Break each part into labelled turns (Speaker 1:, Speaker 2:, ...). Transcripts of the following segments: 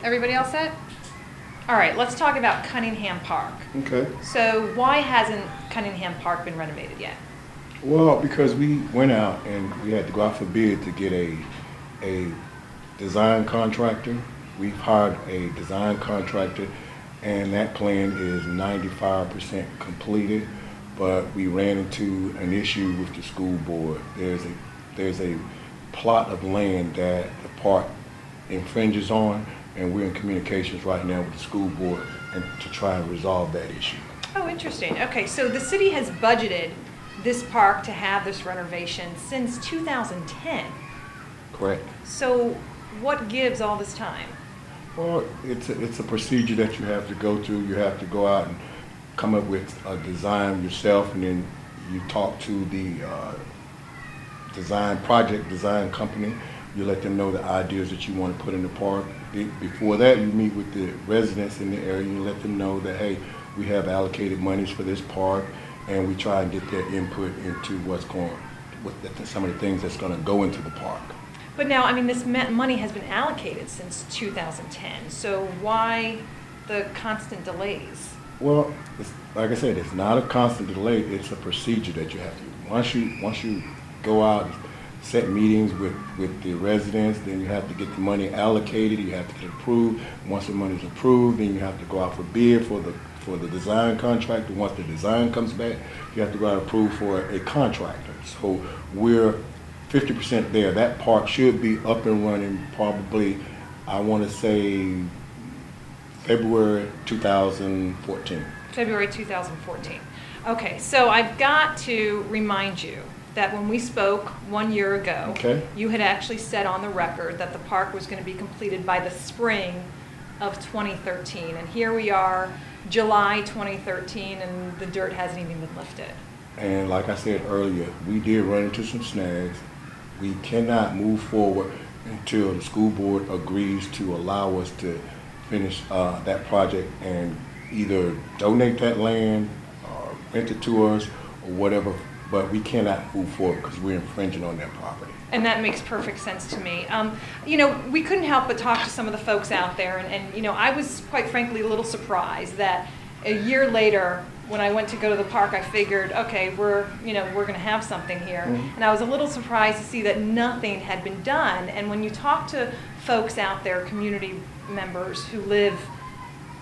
Speaker 1: Everybody else set? All right, let's talk about Cunningham Park.
Speaker 2: Okay.
Speaker 1: So why hasn't Cunningham Park been renovated yet?
Speaker 2: Well, because we went out and we had to go out for bid to get a design contractor. We've hired a design contractor, and that plan is 95% completed. But we ran into an issue with the school board. There's a plot of land that the park infringes on, and we're in communications right now with the school board and to try and resolve that issue.
Speaker 1: Oh, interesting. Okay, so the city has budgeted this park to have this renovation since 2010.
Speaker 2: Correct.
Speaker 1: So what gives all this time?
Speaker 2: Well, it's a procedure that you have to go through. You have to go out and come up with a design yourself, and then you talk to the design company. You let them know the ideas that you want to put in the park. Before that, you meet with the residents in the area. You let them know that, hey, we have allocated monies for this park, and we try and get their input into some of the things that's going to go into the park.
Speaker 1: But now, I mean, this money has been allocated since 2010, so why the constant delays?
Speaker 2: Well, like I said, it's not a constant delay. It's a procedure that you have to. Once you go out and set meetings with the residents, then you have to get the money allocated. You have to get approved. Once the money is approved, then you have to go out for bid for the design contractor. Once the design comes back, you have to go out and approve for a contractor. So we're 50% there. That park should be up and running probably, I want to say, February 2014.
Speaker 1: February 2014. Okay, so I've got to remind you that when we spoke 1 year ago,
Speaker 2: okay,
Speaker 1: you had actually said on the record that the park was going to be completed by the spring of 2013. And here we are, July 2013, and the dirt hasn't even been lifted.
Speaker 2: And like I said earlier, we did run into some snags. We cannot move forward until the school board agrees to allow us to finish that project and either donate that land or rent it to us or whatever, but we cannot move forward because we're infringing on that property.
Speaker 1: And that makes perfect sense to me. You know, we couldn't help but talk to some of the folks out there, and you know, I was quite frankly a little surprised that a year later, when I went to go to the park, I figured, okay, we're going to have something here. Mm-hmm. And I was a little surprised to see that nothing had been done. And when you talk to folks out there, community members who live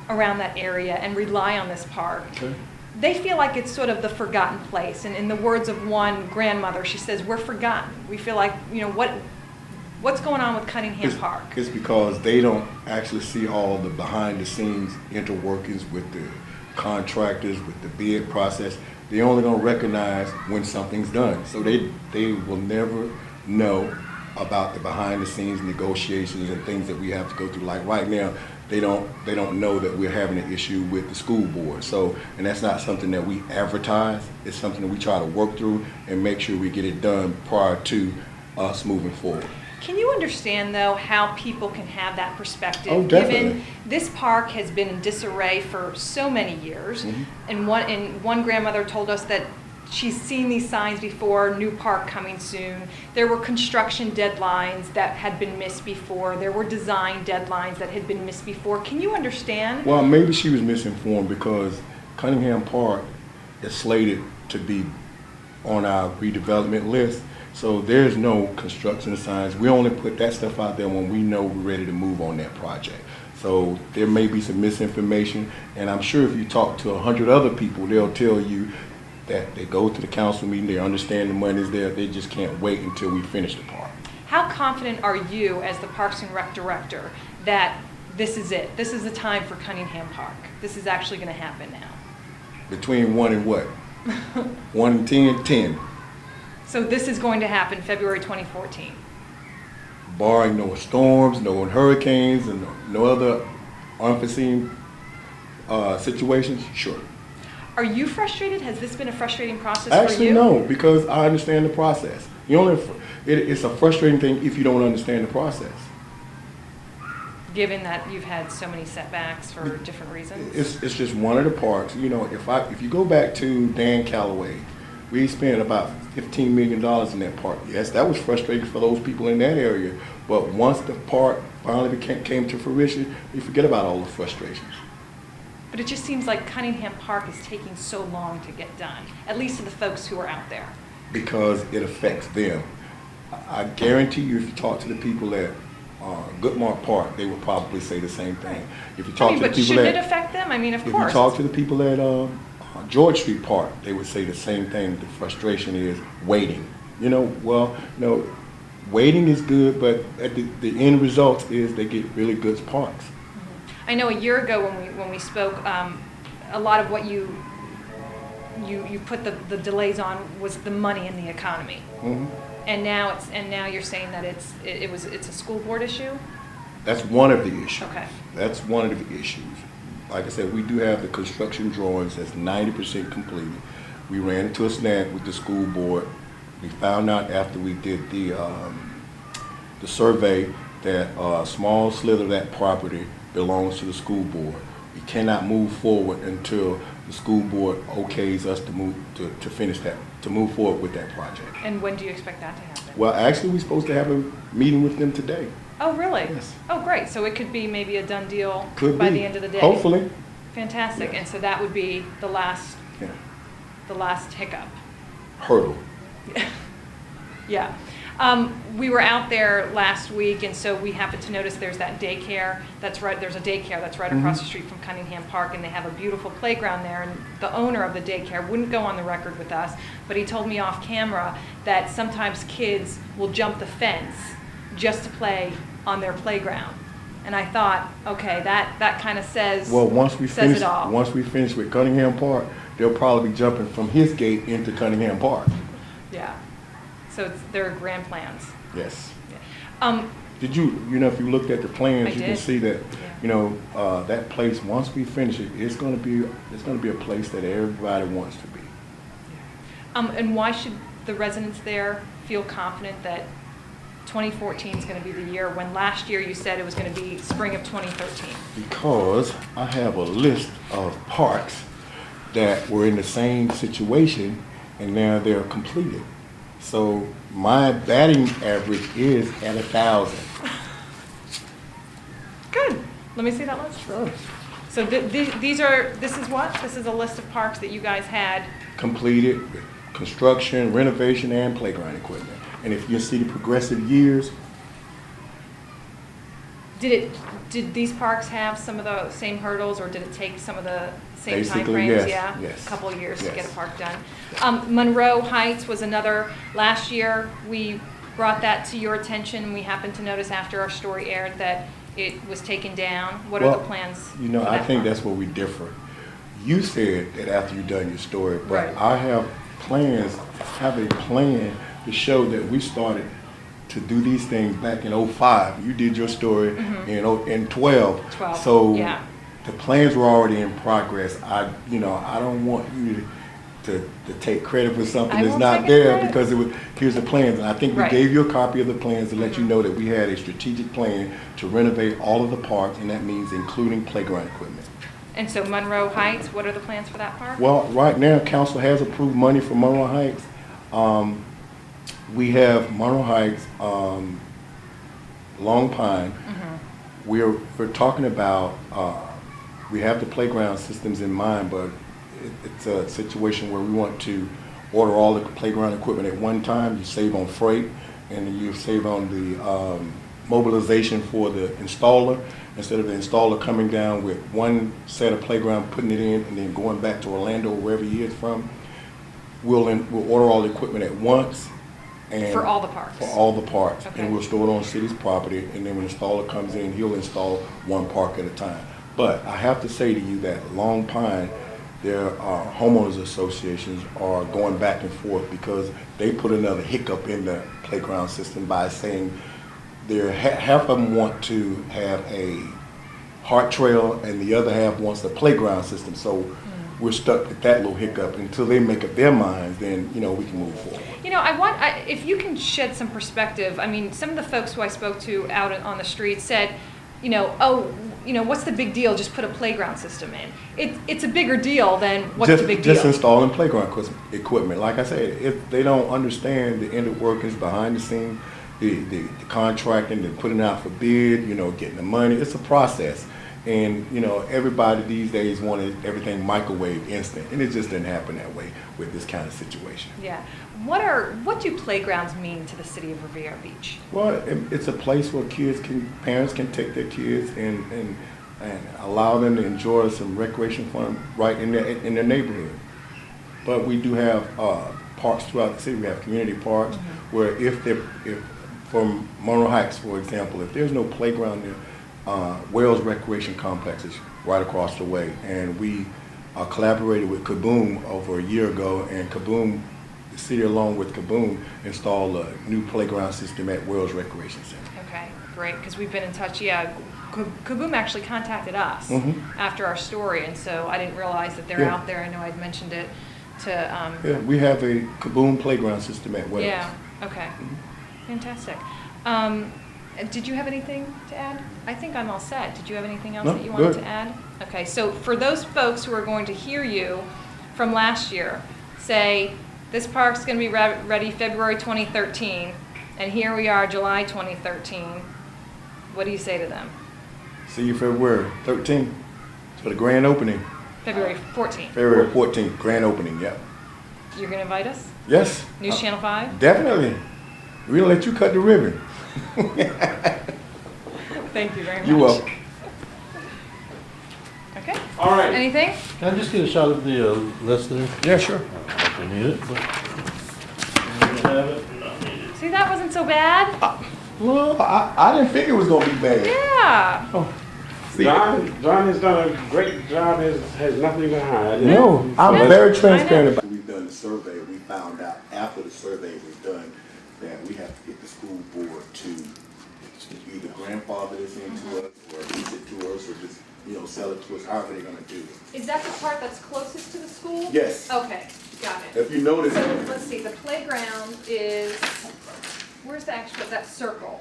Speaker 1: around that area and rely on this park, okay, they feel like it's sort of the forgotten place. And in the words of one grandmother, she says, we're forgotten. We feel like, you know, what's going on with Cunningham Park?
Speaker 2: It's because they don't actually see all the behind the scenes interworkings with the contractors, with the bid process. They only don't recognize when something's done. So they will never know about the behind the scenes negotiations and things that we have to go through. Like right now, they don't know that we're having an issue with the school board. So, and that's not something that we advertise. It's something that we try to work through and make sure we get it done prior to us moving forward.
Speaker 1: Can you understand, though, how people can have that perspective?
Speaker 2: Oh, definitely.
Speaker 1: Given this park has been in disarray for so many years, mm-hmm, and one grandmother told us that she's seen these signs before, new park coming soon. There were construction deadlines that had been missed before. There were design deadlines that had been missed before. Can you understand?
Speaker 2: Well, maybe she was misinformed because Cunningham Park is slated to be on our redevelopment list. So there's no construction signs. We only put that stuff out there when we know we're ready to move on that project. So there may be some misinformation, and I'm sure if you talk to 100 other people, they'll tell you that they go to the council meeting, they understand the money's there, they just can't wait until we finish the park.
Speaker 1: How confident are you as the Parks and Rec director that this is it? This is the time for Cunningham Park. This is actually going to happen now.
Speaker 2: Between 1 and what? 1 and 10? 10.
Speaker 1: So this is going to happen February 2014.
Speaker 2: Barring no storms, no hurricanes, and no other unforeseen situations, sure.
Speaker 1: Are you frustrated? Has this been a frustrating process for you?
Speaker 2: Actually, no, because I understand the process. It's a frustrating thing if you don't understand the process.
Speaker 1: Given that you've had so many setbacks for different reasons?
Speaker 2: It's just one of the parks. You know, if you go back to Dan Calloway, We spent about $15 million in that park. Yes, that was frustrating for those people in that area. But once the park finally came to fruition, we forget about all the frustrations.
Speaker 1: But it just seems like Cunningham Park is taking so long to get done, at least to the folks who are out there.
Speaker 2: Because it affects them. I guarantee you, if you talk to the people at Goodmark Park, they would probably say the same thing. If you talk to the
Speaker 1: But
Speaker 2: people
Speaker 1: shouldn't
Speaker 2: at,
Speaker 1: it affect them? I mean, of
Speaker 2: if
Speaker 1: course.
Speaker 2: you talk to the people at George Street Park, they would say the same thing. The frustration is waiting. Waiting is good, but at the end result is they get really good parks.
Speaker 1: I know a year ago when we spoke, a lot of what you put the delays on was the money in the economy.
Speaker 2: Mm-hmm.
Speaker 1: And now you're saying that it's a school board issue?
Speaker 2: That's one of the issues.
Speaker 1: Okay.
Speaker 2: That's one of the issues. Like I said, we do have the construction drawings that's 90% completed. We ran into a snag with the school board. We found out after we did the survey that a small slither of that property belongs to the school board. We cannot move forward until the school board okays us to finish that, to move forward with that project.
Speaker 1: And when do you expect that to happen?
Speaker 2: Well, actually, we're supposed to have a meeting with them today.
Speaker 1: Oh, really?
Speaker 2: Yes.
Speaker 1: Oh, great. So it could be maybe a done deal
Speaker 2: Could
Speaker 1: by
Speaker 2: be.
Speaker 1: the end of the day.
Speaker 2: Hopefully.
Speaker 1: Fantastic.
Speaker 2: Yeah.
Speaker 1: And so that would be the last hiccup.
Speaker 2: Hurdle.
Speaker 1: Yeah. We were out there last week, and so we happened to notice there's that daycare that's right. There's a daycare that's right across the street from Cunningham Park, and they have a beautiful playground there. And the owner of the daycare wouldn't go on the record with us, but he told me off camera that sometimes kids will jump the fence just to play on their playground. And I thought, okay, that kind of says
Speaker 2: Once we
Speaker 1: it all.
Speaker 2: finish with Cunningham Park, they'll probably be jumping from his gate into Cunningham Park.
Speaker 1: Yeah. So there are grand plans.
Speaker 2: Yes.
Speaker 1: Yeah.
Speaker 2: Did if you looked at the plans,
Speaker 1: I
Speaker 2: you can
Speaker 1: did.
Speaker 2: see that,
Speaker 1: Yeah.
Speaker 2: that place, once we finish it, it's going to be a place that everybody wants to be.
Speaker 1: And why should the residents there feel confident that 2014 is going to be the year when last year you said it was going to be spring of 2013?
Speaker 2: Because I have a list of parks that were in the same situation and now they're completed. So my batting average is at 1,000.
Speaker 1: Good. Let me see that list.
Speaker 2: Sure.
Speaker 1: So this is what? This is a list of parks that you guys had.
Speaker 2: Completed with construction, renovation, and playground equipment. And if you see the progressive years,
Speaker 1: Did these parks have some of the same hurdles, or did it take some of the same time
Speaker 2: Basically,
Speaker 1: frames?
Speaker 2: yes,
Speaker 1: Yeah,
Speaker 2: yes,
Speaker 1: a couple of years to
Speaker 2: yes.
Speaker 1: get a park done. Monroe Heights was another. Last year, we brought that to your attention. We happened to notice after our story aired that it was taken down. What are the plans? for
Speaker 2: I
Speaker 1: that
Speaker 2: think
Speaker 1: park?
Speaker 2: that's where we differ. You said that after you've done your story, but
Speaker 1: Right.
Speaker 2: I have a plan to show that we started to do these things back in 05. You did your story in 12.
Speaker 1: 12,
Speaker 2: So
Speaker 1: yeah.
Speaker 2: the plans were already in progress. I don't want you to take credit for something
Speaker 1: I
Speaker 2: that's
Speaker 1: won't
Speaker 2: not
Speaker 1: take
Speaker 2: there
Speaker 1: credit.
Speaker 2: because here's the plans. And I think we
Speaker 1: Right.
Speaker 2: gave you a copy of the plans to let you know that we had a strategic plan to renovate all of the parks, and that means including playground equipment.
Speaker 1: And so Monroe Heights, what are the plans for that park?
Speaker 2: Well, right now, council has approved money for Monroe Heights. We have Monroe Heights, Long Pine. We're talking about, we have the playground systems in mind, but it's a situation where we want to order all the playground equipment at one time. You save on freight, and then you save on the mobilization for the installer. Instead of the installer coming down with one set of playground, putting it in, and then going back to Orlando, wherever he is from, we'll order all the equipment at once. And
Speaker 1: For all the parks?
Speaker 2: For all the parks.
Speaker 1: Okay.
Speaker 2: And we'll store it on city's property, and then when the installer comes in, he'll install one park at a time. But I have to say to you that Long Pine, their homeowners associations are going back and forth because they put another hiccup in the playground system by saying half of them want to have a heart trail and the other half wants the playground system. So we're stuck with that little hiccup until they make up their minds. Then we can move forward.
Speaker 1: If you can shed some perspective. I mean, some of the folks who I spoke to out on the street said, you know, what's the big deal? Just put a playground system in. It's a bigger deal than what's the big deal?
Speaker 2: Just installing playground equipment. Like I said, if they don't understand the inner workings behind the scenes, the contracting, the putting out for bid, you know, getting the money, it's a process. And, you know, everybody these days wanted everything microwave instant, and it just didn't happen that way with this kind of situation.
Speaker 1: Yeah. What do playgrounds mean to the city of Riviera Beach?
Speaker 2: Well, it's a place where parents can take their kids and allow them to enjoy some recreation fun right in their neighborhood. But we do have parks throughout the city. We have community parks where if from Monroe Heights, for example, if there's no playground there, Wells Recreation Complex is right across the way, and we collaborated with Kaboom over a year ago, and Kaboom, the city along with Kaboom, installed a new playground system at Wells Recreation Center.
Speaker 1: Okay, great, because we've been in touch. Yeah, Kaboom actually contacted us after our story, and so I didn't realize that they're out there. I know I'd mentioned it to...
Speaker 2: yeah, we have a Kaboom playground system at Wells.
Speaker 1: Yeah, okay. Fantastic. Did you have anything to add? I think I'm all set. Did you have anything else that you wanted to add? Okay, so for those folks who are going to hear you from last year, say, this park's going to be ready February 2013, and here we are, July 2013. What do you say to them?
Speaker 2: See you February 13th for the grand opening.
Speaker 1: February 14th.
Speaker 2: February 14th, grand opening, yep.
Speaker 1: You're going to invite us?
Speaker 2: Yes.
Speaker 1: News Channel 5?
Speaker 2: Definitely. We'll let you cut the ribbon.
Speaker 1: Thank you very much.
Speaker 2: You're welcome.
Speaker 1: Okay.
Speaker 3: All right.
Speaker 1: Anything?
Speaker 4: Can I just get a shot of the list there?
Speaker 2: Yeah, sure.
Speaker 4: I need it, but have it, not need it.
Speaker 1: See, that wasn't so bad.
Speaker 2: Well, I didn't think it was going to be bad.
Speaker 1: Yeah.
Speaker 2: Oh. See,
Speaker 3: John has done a great job, has nothing to hide.
Speaker 2: no, I'm
Speaker 1: Yeah,
Speaker 2: very
Speaker 1: I
Speaker 2: transparent
Speaker 1: know.
Speaker 2: about it. We've done the survey. We found out after the survey was done that we have to get the school board to either grandfather this into us or lease it to us or just, you know, sell it to us, however they're going to do it.
Speaker 1: Is that the part that's closest to the school?
Speaker 2: Yes.
Speaker 1: Okay, got it.
Speaker 2: If you notice,
Speaker 1: So let's see, the playground is, where's the actual, that circle?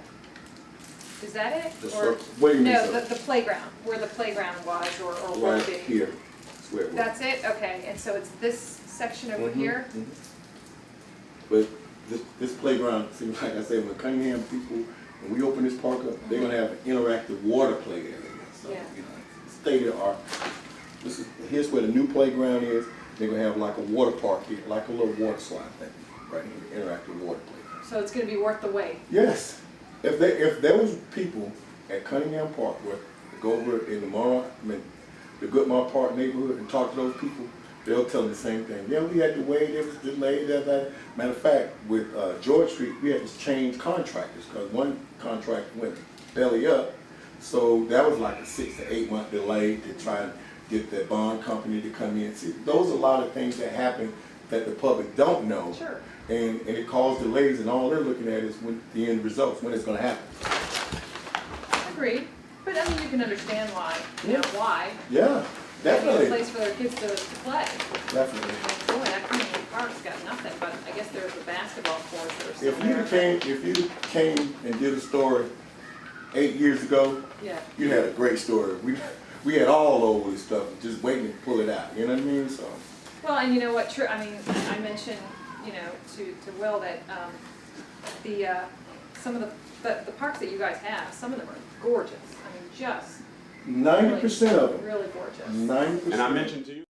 Speaker 1: Is that it?
Speaker 2: The
Speaker 1: Or-
Speaker 2: circle? What do you mean
Speaker 1: No,
Speaker 2: circle?
Speaker 1: the playground, where the playground was or will
Speaker 2: right
Speaker 1: be.
Speaker 2: here, that's where it was.
Speaker 1: That's it? Okay, and so it's this section over here?
Speaker 2: Mhm. But this playground, seems like I said, when Cunningham people, when we open this park up, they're gonna have an interactive water play area. So,
Speaker 1: Yeah.
Speaker 2: you know, state of the art. Here's where the new playground is. They're gonna have like a water park here, like a little water slide thing, right here, interactive water playground.
Speaker 1: So it's gonna be worth the wait?
Speaker 2: Yes. If there was people at Cunningham Park where go over in the Goodmar Park neighborhood and talk to those people, they'll tell them the same thing. Yeah, we had to wait, it was delayed, that. Matter of fact, with George Street, we had to change contractors because one contract went belly up. So that was like a 6 to 8 month delay to try and get the bond company to come in. See, those are a lot of things that happen that the public don't know.
Speaker 1: Sure.
Speaker 2: And it caused delays, and all they're looking at is when the end results, when it's going to happen.
Speaker 1: Agreed. But I mean, you can understand why, you know, why.
Speaker 2: Yeah,
Speaker 1: They need a
Speaker 2: definitely.
Speaker 1: place for their kids to play.
Speaker 2: Definitely.
Speaker 1: And boy, that Cunningham Park's got nothing, but I guess there's the basketball courts that are still
Speaker 2: If you came and did a story 8 years ago,
Speaker 1: Yeah.
Speaker 2: you had a great story. We had all over this stuff, just waiting to pull it out. You know what I mean? So.
Speaker 1: Well, and you know what, I mean, I mentioned, you know, to Will that some of the parks that you guys have, some of them are gorgeous. I mean, just
Speaker 2: 90% of them.
Speaker 1: really gorgeous.
Speaker 2: 90%.
Speaker 3: And I mentioned to you.